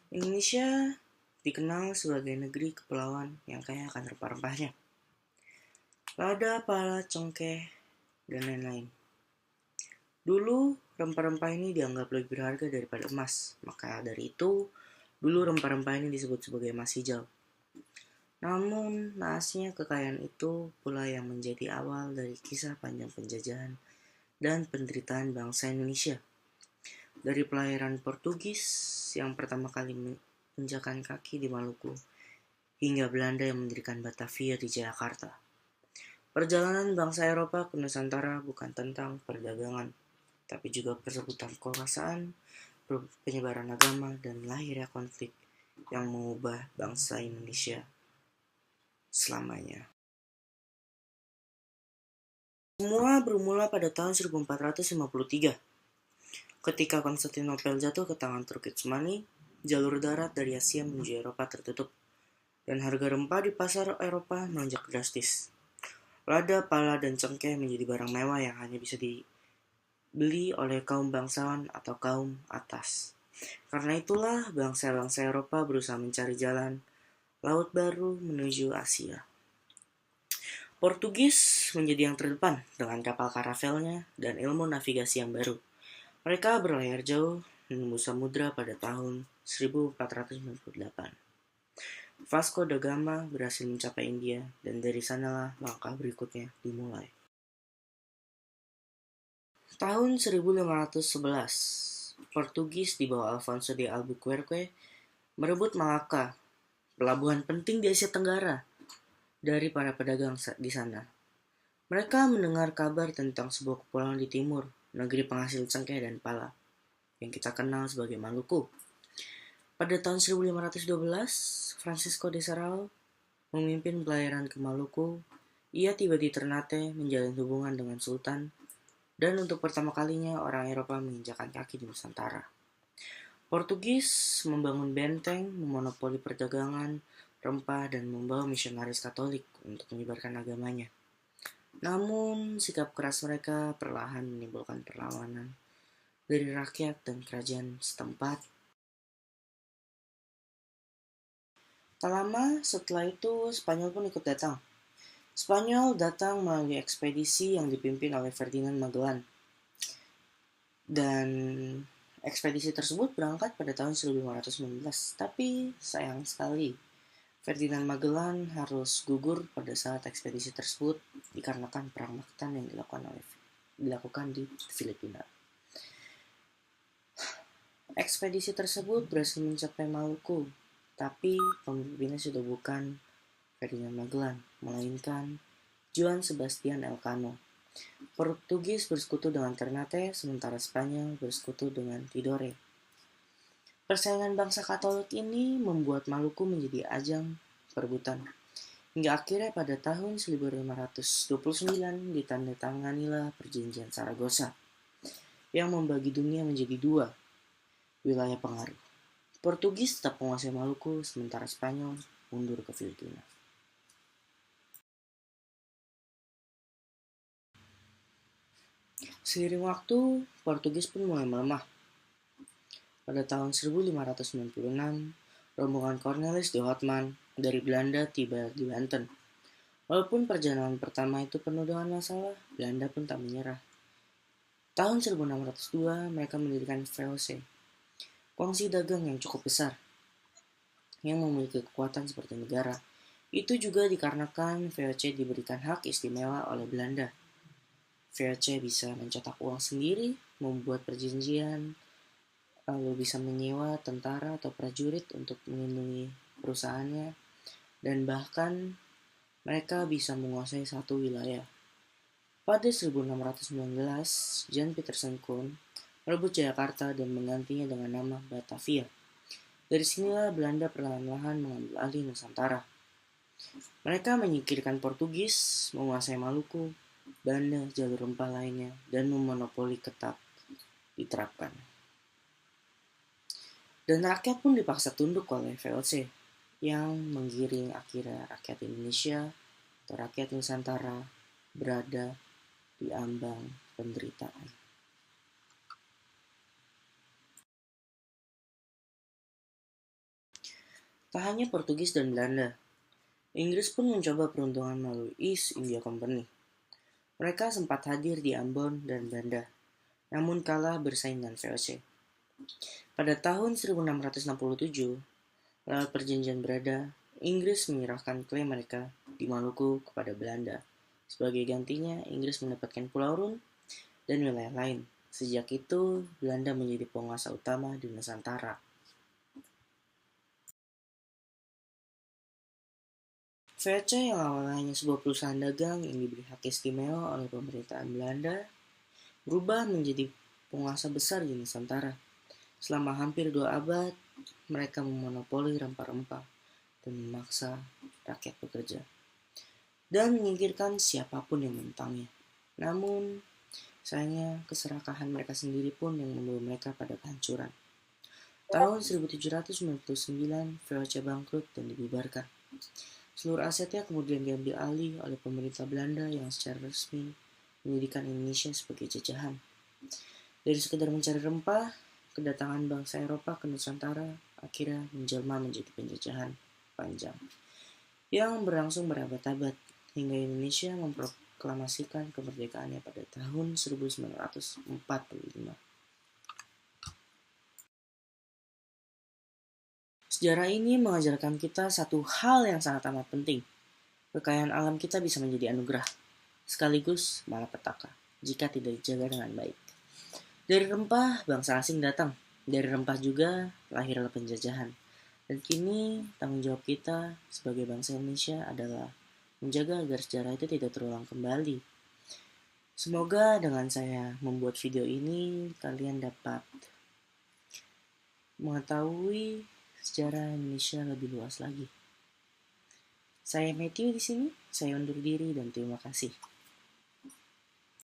Indonesia dikenal sebagai negeri kepulauan yang kaya akan rempah-rempahnya. Lada, pala, cengkeh, dan lain-lain. Dulu, rempah-rempah ini dianggap lebih berharga daripada emas. Maka dari itu, dulu rempah-rempah ini disebut sebagai emas hijau. Namun, naasnya kekayaan itu pula yang menjadi awal dari kisah panjang penjajahan dan penderitaan bangsa Indonesia. Dari pelayaran Portugis yang pertama kali menginjakan kaki di Maluku, hingga Belanda yang mendirikan Batavia di Jakarta. Perjalanan bangsa Eropa ke Nusantara bukan tentang perdagangan, tapi juga persebutan kekuasaan, penyebaran agama, dan lahirnya konflik yang mengubah bangsa Indonesia selamanya. Semua bermula pada tahun 1453, ketika Konstantinopel jatuh ke tangan Turki Utsmani. Jalur darat dari Asia menuju Eropa tertutup, dan harga rempah di pasar Eropa melonjak drastis. Lada, pala, dan cengkeh menjadi barang mewah yang hanya bisa dibeli oleh kaum bangsawan atau kaum atas. Karena itulah bangsa-bangsa Eropa berusaha mencari jalan laut baru menuju Asia. Portugis menjadi yang terdepan dengan kapal karavelnya dan ilmu navigasi yang baru. Mereka berlayar jauh menembus samudra pada tahun 1498. Vasco da Gama berhasil mencapai India, dan dari sanalah langkah berikutnya dimulai. Tahun 1511, Portugis di bawah Alfonso de Albuquerque merebut Malaka, pelabuhan penting di Asia Tenggara, dari para pedagang di sana. Mereka mendengar kabar tentang sebuah kepulauan di timur, negeri penghasil cengkeh dan pala, yang kita kenal sebagai Maluku. Pada tahun 1512, Francisco de Serrao memimpin pelayaran ke Maluku. Ia tiba di Ternate menjalin hubungan dengan Sultan, dan untuk pertama kalinya orang Eropa menginjakan kaki di Nusantara. Portugis membangun benteng, memonopoli perdagangan, rempah, dan membawa misionaris Katolik untuk menyebarkan agamanya. Namun, sikap keras mereka perlahan menimbulkan perlawanan dari rakyat dan kerajaan setempat. Tak lama setelah itu, Spanyol pun ikut datang. Spanyol datang melalui ekspedisi yang dipimpin oleh Ferdinand Magellan. Dan ekspedisi tersebut berangkat pada tahun 1519. Tapi sayang sekali, Ferdinand Magellan harus gugur pada saat ekspedisi tersebut dikarenakan perang Mactan yang dilakukan di Filipina. Ekspedisi tersebut berhasil mencapai Maluku, tapi pemimpinnya sudah bukan Ferdinand Magellan, melainkan Juan Sebastian Elcano. Portugis bersekutu dengan Ternate, sementara Spanyol bersekutu dengan Tidore. Persaingan bangsa Katolik ini membuat Maluku menjadi ajang perebutan. Hingga akhirnya pada tahun 1529 ditandatanganilah Perjanjian Saragossa yang membagi dunia menjadi dua wilayah pengaruh. Portugis tetap menguasai Maluku, sementara Spanyol mundur ke Filipina. Seiring waktu, Portugis pun mulai melemah. Pada tahun 1596, rombongan Cornelis de Houtman dari Belanda tiba di Banten. Walaupun perjalanan pertama itu penuh dengan masalah, Belanda pun tak menyerah. Tahun 1602, mereka mendirikan VOC, kongsi dagang yang cukup besar, yang memiliki kekuatan seperti negara. Itu juga dikarenakan VOC diberikan hak istimewa oleh Belanda. VOC bisa mencetak uang sendiri, membuat perjanjian, lalu bisa menyewa tentara atau prajurit untuk melindungi perusahaannya, dan bahkan mereka bisa menguasai satu wilayah. Pada 1619, Jan Pieterszoon Koen merebut Jakarta dan menggantinya dengan nama Batavia. Dari sinilah Belanda perlahan-lahan mengambil alih Nusantara. Mereka menyingkirkan Portugis, menguasai Maluku, Banda, jalur rempah lainnya, dan memonopoli ketat diterapkan. Dan rakyat pun dipaksa tunduk oleh VOC yang menggiring akhirnya rakyat Indonesia atau rakyat Nusantara berada di ambang penderitaan. Tak hanya Portugis dan Belanda, Inggris pun mencoba peruntungan melalui East India Company. Mereka sempat hadir di Ambon dan Banda, namun kalah bersaing dengan VOC. Pada tahun 1667, lewat perjanjian Breda, Inggris menyerahkan klaim mereka di Maluku kepada Belanda. Sebagai gantinya, Inggris mendapatkan Pulau Run dan wilayah lain. Sejak itu, Belanda menjadi penguasa utama di Nusantara. VOC yang awalnya hanya sebuah perusahaan dagang yang diberi hak istimewa oleh pemerintahan Belanda berubah menjadi penguasa besar di Nusantara. Selama hampir 2 abad, mereka memonopoli rempah-rempah dan memaksa rakyat bekerja dan menyingkirkan siapapun yang menentangnya. Namun, sayangnya keserakahan mereka sendiri pun yang membawa mereka pada kehancuran. Tahun 1799, VOC bangkrut dan dibubarkan. Seluruh asetnya kemudian diambil alih oleh pemerintah Belanda yang secara resmi menjadikan Indonesia sebagai jajahan. Dari sekedar mencari rempah, kedatangan bangsa Eropa ke Nusantara akhirnya menjelma menjadi penjajahan panjang yang berlangsung berabad-abad hingga Indonesia memproklamasikan kemerdekaannya pada tahun 1945. Sejarah ini mengajarkan kita satu hal yang sangat amat penting. Kekayaan alam kita bisa menjadi anugerah, sekaligus malapetaka, jika tidak dijaga dengan baik. Dari rempah, bangsa asing datang. Dari rempah juga lahirlah penjajahan. Dan kini, tanggung jawab kita sebagai bangsa Indonesia adalah menjaga agar sejarah itu tidak terulang kembali. Semoga dengan saya membuat video ini, kalian dapat mengetahui sejarah Indonesia lebih luas lagi. Saya Matthew di sini, saya undur diri dan terima kasih.